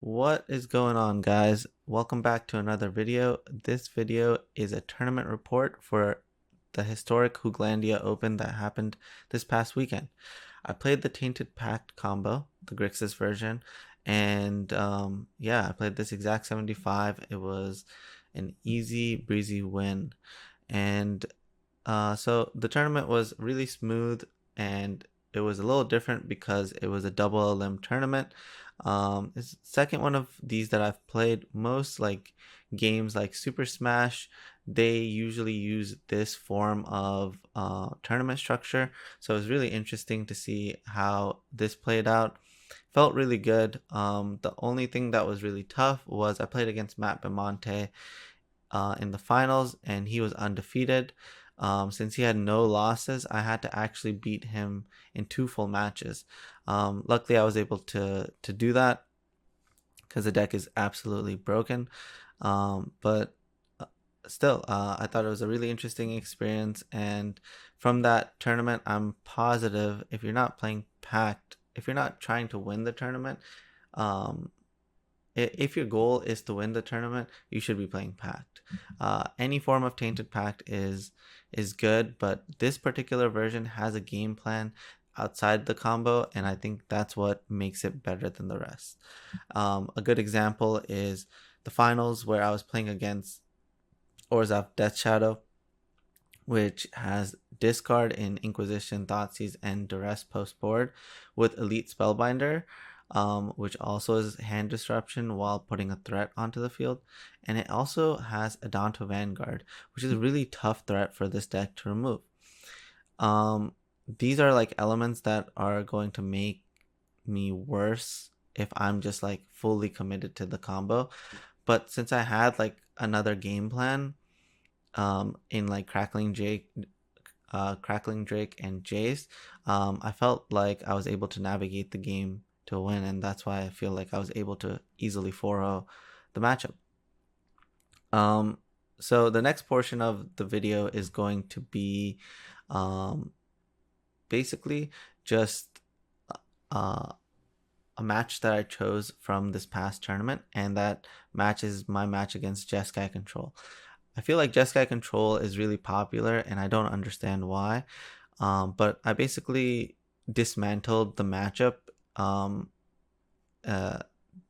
What is going on, guys? Welcome back to another video. This video is a tournament report for the historic Hooglandia Open that happened this past weekend. I played the Tainted Pact combo, the Grixis version, and yeah, I played this exact 75. It was an easy breezy win, and so the tournament was really smooth, and it was a little different because it was a double limb tournament. It's the second one of these that I've played. Most like games like Super Smash, they usually use this form of tournament structure. So it was really interesting to see how this played out. Felt really good. The only thing that was really tough was I played against Matt Bemonte in the finals, and he was undefeated. Since he had no losses, I had to actually beat him in 2 full matches. Luckily, I was able to do that because the deck is absolutely broken. But still, I thought it was a really interesting experience. And from that tournament, I'm positive if you're not playing Pact, if you're not trying to win the tournament, um, if your goal is to win the tournament, you should be playing Pact. Any form of Tainted Pact is good, but this particular version has a game plan outside the combo, and I think that's what makes it better than the rest. A good example is the finals where I was playing against Orzhov Death Shadow, which has discard in Inquisition, Thoughtseize, and Duress post board with Elite Spellbinder, which also is hand disruption while putting a threat onto the field. And it also has Adonto Vanguard, which is a really tough threat for this deck to remove. These are like elements that are going to make me worse if I'm just like fully committed to the combo. But since I had like another game plan, in like Crackling Drake and Jace, I felt like I was able to navigate the game to win, and that's why I feel like I was able to easily 4-0 the matchup. So the next portion of the video is going to be basically just a match that I chose from this past tournament, and that match is my match against Jeskai Control. I feel like Jeskai Control is really popular, and I don't understand why. But I basically dismantled the matchup uh,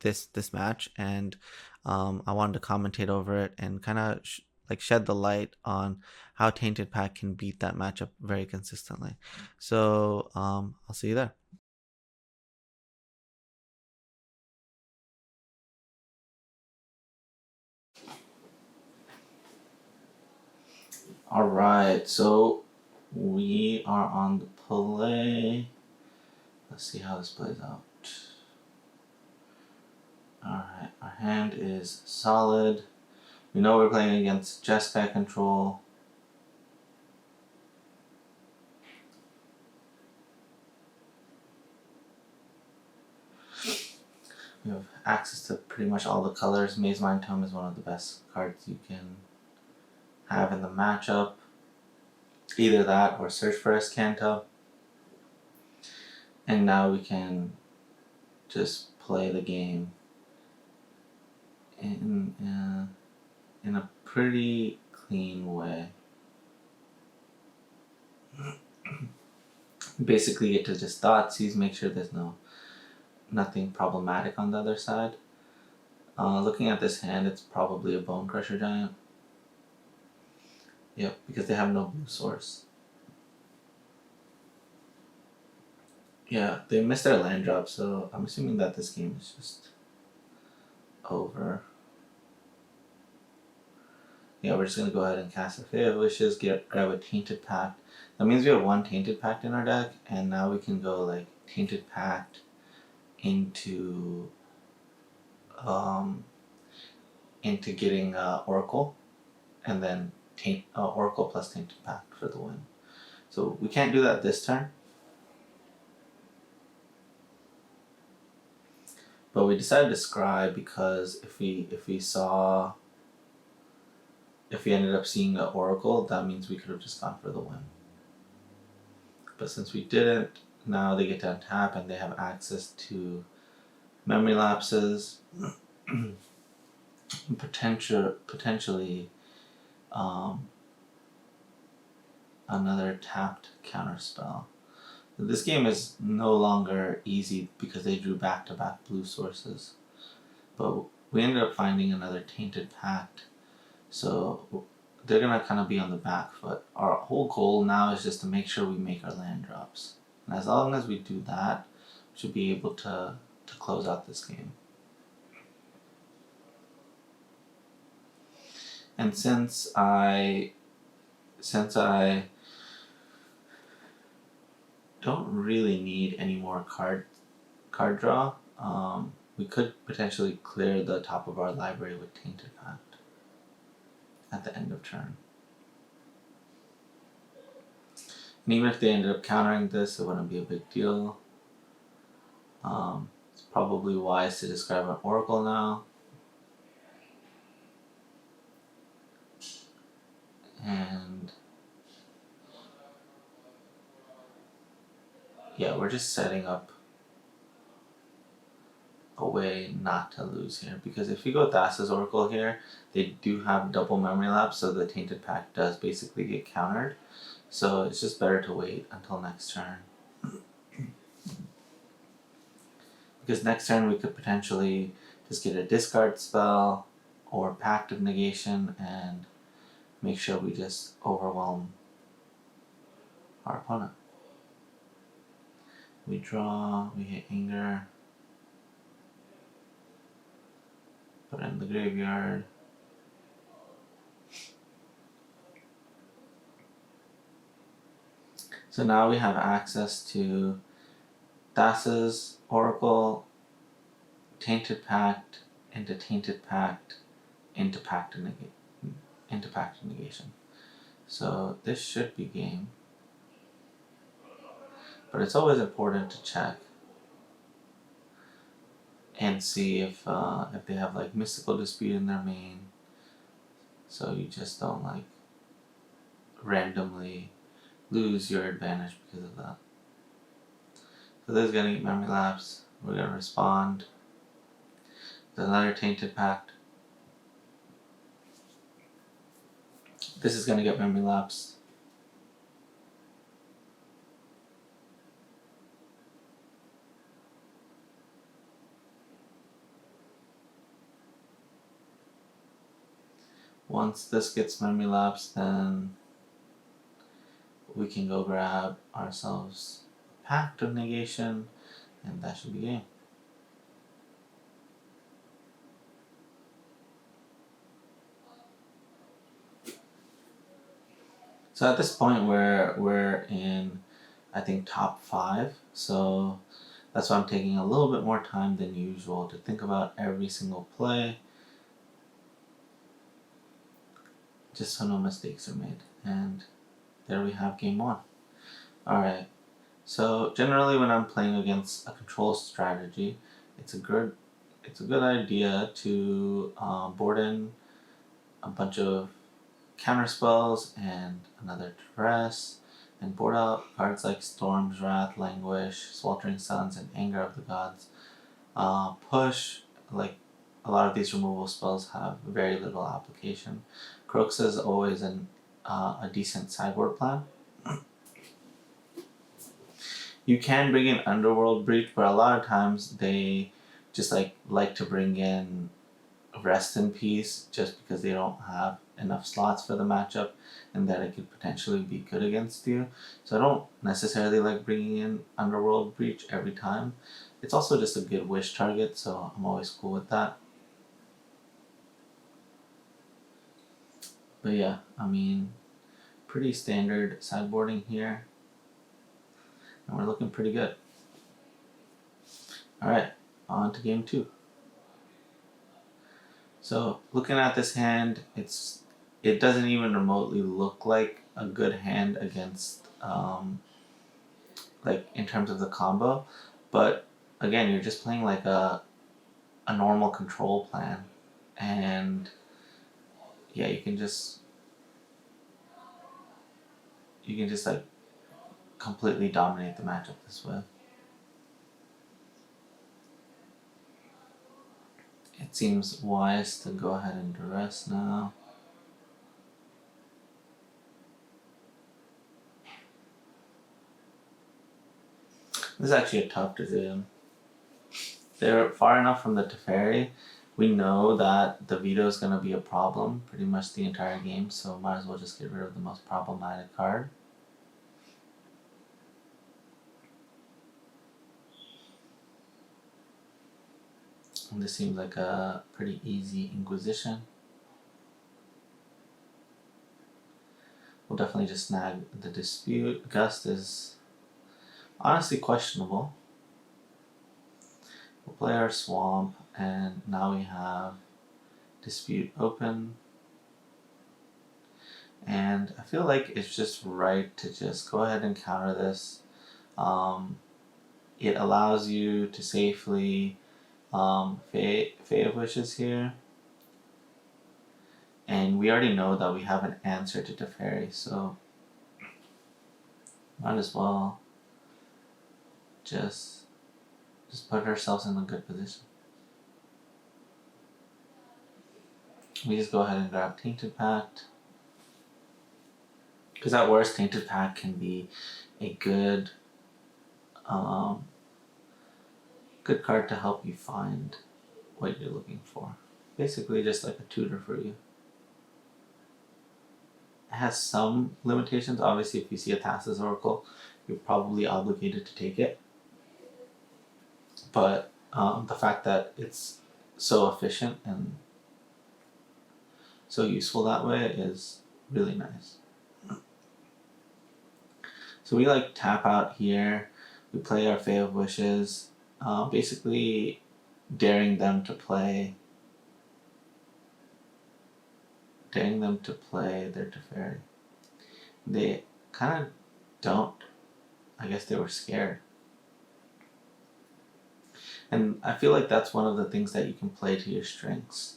this match, and I wanted to commentate over it and kind of like shed the light on how Tainted Pact can beat that matchup very consistently. So I'll see you there. All right, so we are on the play. Let's see how this plays out. Alright, our hand is solid. We know we're playing against Jeskai Control. We have access to pretty much all the colors. Maze Mind Tome is one of the best cards you can have in the matchup. Either that or search for Azcanta. And now we can just play the game in a pretty clean way. Basically get to just Thoughtseize, make sure there's nothing problematic on the other side. Looking at this hand, it's probably a Bone Crusher Giant. Yep, because they have no blue source. Yeah, they missed their land drop, so I'm assuming that this game is just over. Yeah, we're just gonna go ahead and cast a Fae of Wishes, grab a Tainted Pact. That means we have one Tainted Pact in our deck, and now we can go like Tainted Pact into getting Oracle, and then Oracle plus Tainted Pact for the win. So we can't do that this turn, but we decided to scry because if we ended up seeing the Oracle, that means we could have just gone for the win. But since we didn't, now they get to untap and they have access to memory lapses, potentially another tapped counterspell. This game is no longer easy because they drew back-to-back blue sources, but we ended up finding another Tainted Pact, so they're gonna kind of be on the back foot. Our whole goal now is just to make sure we make our land drops, and as long as we do that, we should be able to close out this game. And since I don't really need any more card draw, we could potentially clear the top of our library with Tainted Pact at the end of turn. And even if they ended up countering this, it wouldn't be a big deal. It's probably wise to discard an Oracle now. And yeah, we're just setting up a way not to lose here, because if you go Thassa's Oracle here, they do have double memory lapse, so the Tainted Pact does basically get countered. So it's just better to wait until next turn. Because next turn we could potentially just get a discard spell or Pact of Negation and make sure we just overwhelm our opponent. We draw, we hit Anger, put it in the graveyard. So now we have access to Thassa's Oracle, Tainted Pact, into Tainted Pact, into Pact of Negation. So this should be game. But it's always important to check and see if they have like Mystical Dispute in their main, so you just don't like randomly lose your advantage because of that. So this is gonna get memory lapse. We're gonna respond. There's another Tainted Pact. This is gonna get memory lapse. Once this gets memory lapse, then we can go grab ourselves Pact of Negation, and that should be game. So at this point we're in, I think, top 5, so that's why I'm taking a little bit more time than usual to think about every single play, just so no mistakes are made. And there we have game 1. Alright, so generally when I'm playing against a control strategy, it's a good idea to board in a bunch of counter spells and another Duress, and board out cards like Storm's Wrath, Languish, Sweltering Suns, and Anger of the Gods. Push, like a lot of these removal spells have very little application. Crux is always a decent sideboard plan. You can bring in Underworld Breach, but a lot of times they just like to bring in Rest in Peace just because they don't have enough slots for the matchup and that it could potentially be good against you. So I don't necessarily like bringing in Underworld Breach every time. It's also just a good wish target, so I'm always cool with that. But yeah, I mean, pretty standard sideboarding here. And we're looking pretty good. Alright, on to game 2. So looking at this hand, it doesn't even remotely look like a good hand against like in terms of the combo, but again, you're just playing like a normal control plan, and yeah, you can just like completely dominate the matchup this way. it seems wise to go ahead and duress now. This is actually a tough decision. They're far enough from the Teferi. We know that the veto is going to be a problem pretty much the entire game, so might as well just get rid of the most problematic card. And this seems like a pretty easy Inquisition. We'll definitely just snag the Dispute. Gust is honestly questionable. We'll play our Swamp, and now we have Dispute open. And I feel like it's just right to just go ahead and counter this. It allows you to safely Fae of Wishes here. And we already know that we have an answer to Teferi, so might as well just put ourselves in a good position. We just go ahead and grab Tainted Pact. Because at worst, Tainted Pact can be a good good card to help you find what you're looking for. Basically just like a tutor for you. It has some limitations. Obviously, if you see a Thassa's Oracle, you're probably obligated to take it. But the fact that it's so efficient and so useful that way is really nice. So we like tap out here. We play our Fae of Wishes, basically daring them to play their Teferi. They kind of don't. I guess they were scared. And I feel like that's one of the things that you can play to your strengths,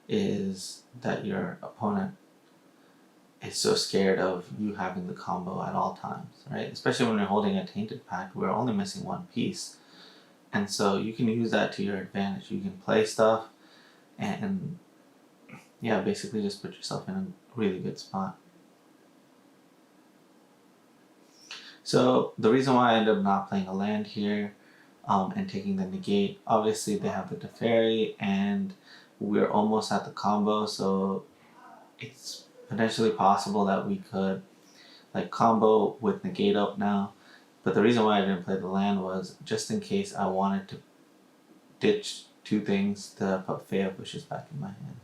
is that your opponent is so scared of you having the combo at all times, right? Especially when you're holding a Tainted Pact, we're only missing one piece. And so you can use that to your advantage. You can play stuff and yeah, basically just put yourself in a really good spot. So the reason why I ended up not playing a land here and taking the negate, obviously they have the Teferi and we're almost at the combo, so it's potentially possible that we could like combo with negate up now. But the reason why I didn't play the land was just in case I wanted to ditch two things to put Fae of Wishes back in my hand.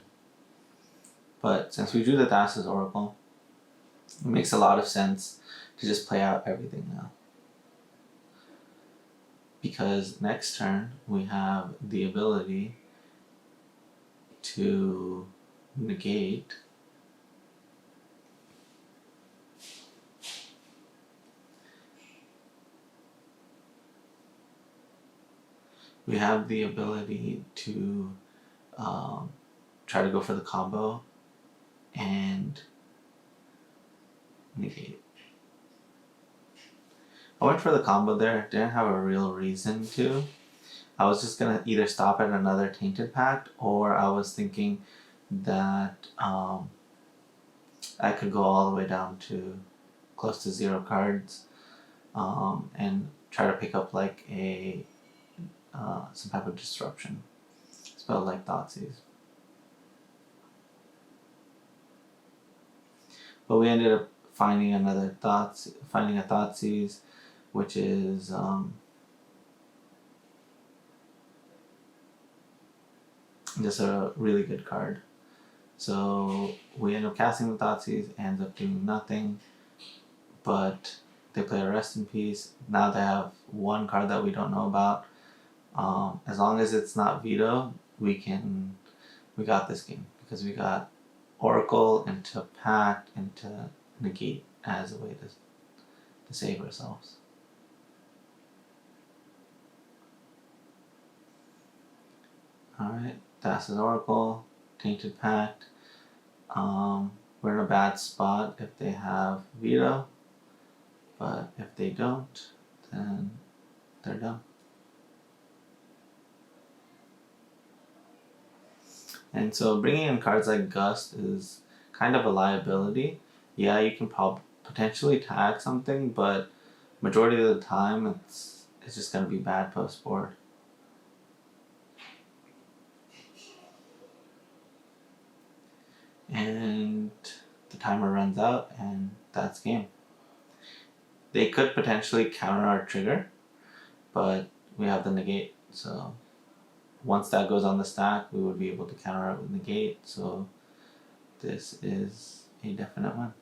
But since we drew the Thassa's Oracle, it makes a lot of sense to just play out everything now. Because next turn we have the ability to negate try to go for the combo and negate. I went for the combo there, didn't have a real reason to. I was just gonna either stop at another Tainted Pact, or I was thinking that I could go all the way down to close to 0 cards and try to pick up like a some type of disruption spell like Thoughtseize. But we ended up finding a Thoughtseize, which is just a really good card. So we end up casting the Thoughtseize, ends up doing nothing, but they play a Rest in Peace. Now they have one card that we don't know about. As long as it's not veto, we got this game, because we got Oracle into Pact into negate as a way to save ourselves. Alright, Thassa's Oracle, Tainted Pact. We're in a bad spot if they have veto, but if they don't, then they're done. And so bringing in cards like Gust is kind of a liability. Yeah, you can potentially tag something, but majority of the time it's just going to be bad post board. And the timer runs out, and that's game. They could potentially counter our trigger, but we have the negate, so once that goes on the stack, we would be able to counter it with negate, so this is a definite win.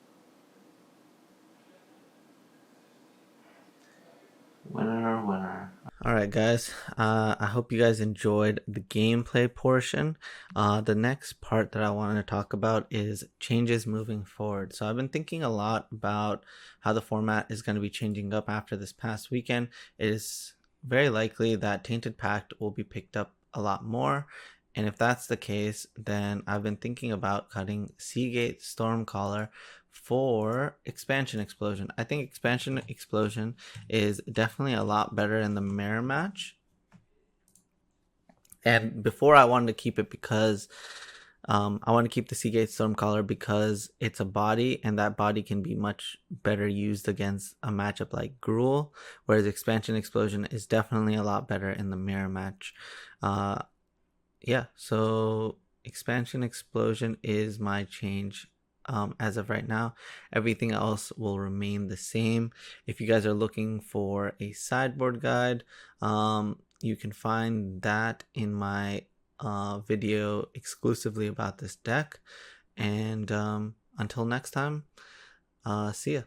Winner, winner. Alright guys, I hope you guys enjoyed the gameplay portion. The next part that I wanted to talk about is changes moving forward. So I've been thinking a lot about how the format is going to be changing up after this past weekend. It is very likely that Tainted Pact will be picked up a lot more. And if that's the case, then I've been thinking about cutting Seagate Stormcaller for Expansion Explosion. I think Expansion Explosion is definitely a lot better in the mirror match. And before I wanted to keep it because I want to keep the Seagate Stormcaller because it's a body, and that body can be much better used against a matchup like Gruul, whereas Expansion Explosion is definitely a lot better in the mirror match. Yeah, so Expansion Explosion is my change as of right now. Everything else will remain the same. If you guys are looking for a sideboard guide, you can find that in my video exclusively about this deck. And until next time, see ya.